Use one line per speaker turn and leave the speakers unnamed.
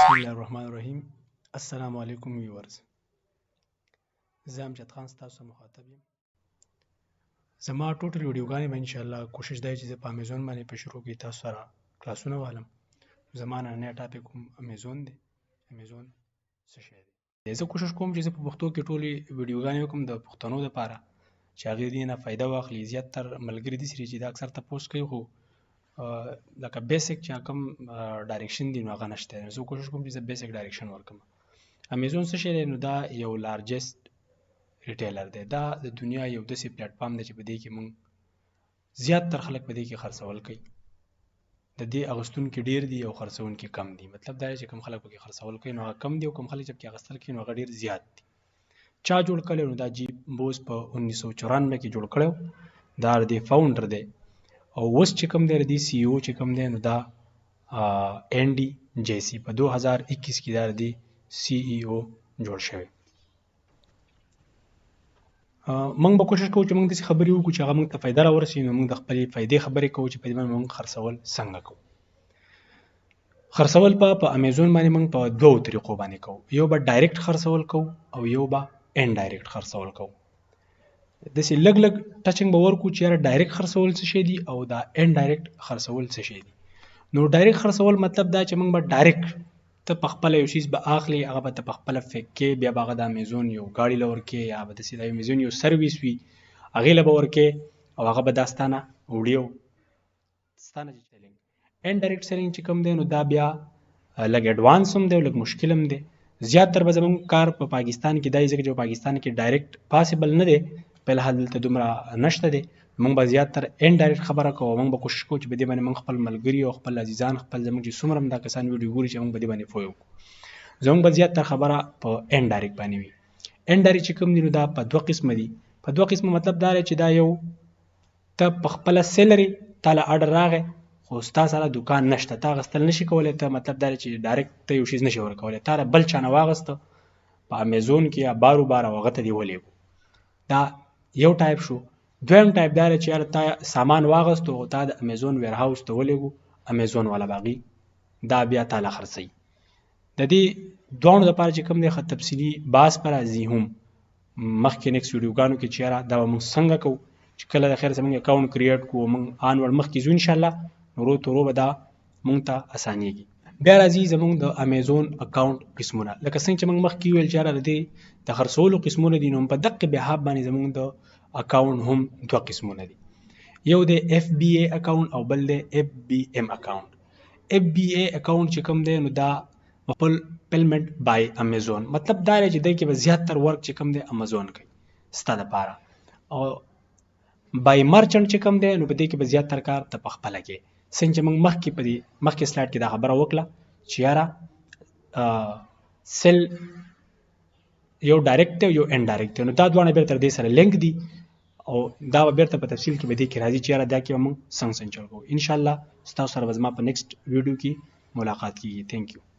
بسم الله الرحمن الرحیم. السلام علیکم ویورز. زه امجد خان ستاسو مخاطب یم. زما ټوټل ویډیوګانې به انشاءالله کوشش دی چې زه په امیزون باندې په شروع کې تاسو سره کلاسونه والم. زما نننی ټاپک هم امیزون دی. امیزون څه شی دی؟ زه کوشش کوم چې زه په پښتو کې ټولې ویډیوګانې وکړم د پښتنو دپاره چې هغې دې نه فایده واخلي. زیاتر ملګري داسې دي چې دا اکثر تپوس کوي خو لکه بیسک چې کوم ډایرکشن دی نو هغه نشته. زه کوشش کوم چې زه بیسک ډایرکشن ورکړم. امیزون څه شی دی؟ نو دا یو لارجسټ ریټیلر دی. دا د دنیا یو داسې پلیټفارم دی چې په دې کې موږ زیاتر خلک په دې کې خرڅول کوي. د دې اغوستونکي ډېر دي او خرڅونکي کم دي. مطلب دا دی چې کوم خلک پکې خرڅول کوي نو هغه کم دي او کوم خلک چې پکې اخیستل کوي نو هغه ډېر زیات دي. چا جوړ کړی؟ نو دا جی بوز په 1994 کې جوړ کړی. دا د فاونډر دی او اوس چې کوم دی د دې سی او چې کوم دی نو دا این ډي جیسی په 2021 کې دا د سی ای او جوړ شوی. موږ به کوشش کوو چې موږ داسې خبرې وکړو چې هغه موږ ته فایده راورسوي. نو موږ د خپلې فایدې خبرې کوو چې په دې باندې موږ خرڅول څنګه کوو. خرڅول په امیزون باندې موږ په دوو طریقو باندې کوو. یو به ډایرکټ خرڅول کوو او یو به ان ډایرکټ خرڅول کوو. داسې لږ ټچنګ به ورکړو چې یاره ډایرکټ خرڅول څه شی دي او دا ان ډایرکټ خرڅول څه شی دي. نو ډایرکټ خرڅول مطلب دا چې موږ به ډایرکټ ته په خپله یو شیز به اخلي، هغه به ته په خپله فیک کې، بیا به هغه د امیزون یو ګاډي له ورکې یا به داسې د امیزون یو سرویس وي هغې له به ورکې او هغه به دا ستا نه وړي او ستا نه چې سیلینګ. ان ډایرکټ سیلینګ چې کوم دی نو دا بیا لږ اډوانس هم دی او لږ مشکل هم دی. زیاتر به زموږ کار په پاکستان کې دی ځکه چې په پاکستان کې ډایرکټ پاسبل نه دی. په الحال دلته دومره نشته دی. موږ به زیاتر ان ډایرکټ خبره کوو. موږ به کوشش کوو چې په دې باندې موږ خپل ملګري او خپل عزیزان خپل زموږ چې څومره هم دا کسان ویډیو ګوري چې موږ په دې باندې پوه وکړو. زموږ به زیاتر خبره په ان ډایرکټ باندې وي. ان ډایرکټ چې کوم دی نو دا په دوه قسمه دي. په دوه قسمه مطلب دا دی چې دا یو ته په خپله سیلري تا له اډر راغی خو ستا سره دوکان نشته، تا اخیستل نشي کولی. ته مطلب دا دی چې ډایرکټ ته یو شیز نشي ورکولی. تا بل چا نه واخیسته په امیزون کې یا باروبار او هغه ته دې ولېږو. دا یو ټایپ شو. دویم ټایپ دا دی چې یاره تا سامان واخیستو او تا د امیزون ویرهاوس ته ولېږو، امیزون والا به هغې دا بیا تا له خرڅوي. د دې دواړو دپاره چې کوم دی ښه تفصیلي بحث به راځي هم مخکې نیکسټ ویډیوګانو کې چې یاره دا به موږ څنګه کوو چې کله د خیر زموږ اکاونټ کریټ کوو موږ آنور مخکې ځو انشاءالله نو ورو تورو به دا موږ ته اسانیږي. بیا راځي زموږ د امیزون اکاونټ قسمونه. لکه څنګه چې موږ مخکې وویل چې یاره د دې د خرڅولو قسمونه دي نو په دقې بحاب باندې زموږ د اکاونټ هم دوه قسمونه دي. یو د اف بی ای اکاونټ او بل د اف بی ام اکاونټ. اف بی ای اکاونټ چې کوم دی نو دا فلفلمنټ بای امیزون. مطلب دا دی چې دی کې به زیاتر ورک چې کوم دی امیزون کوي ستا دپاره. او بای مرچنټ چې کوم دی نو په دې کې به زیاتر کار ته په خپله کوې. څنګه چې موږ مخکې په دې مخکې سلایډ کې دا خبره وکړه چې یاره سیل یو ډایرکټ دی او یو ان ډایرکټ دی. نو دا دواړه بېرته تر دې سره لینک دي او دا به بېرته په تفصیل کې به دې کې راځي چې یاره دا کې به موږ څنګه چل کوو. انشاءالله ستاسو سره به زما په نیکسټ ویډیو کې ملاقات کېږي. تھینک یو.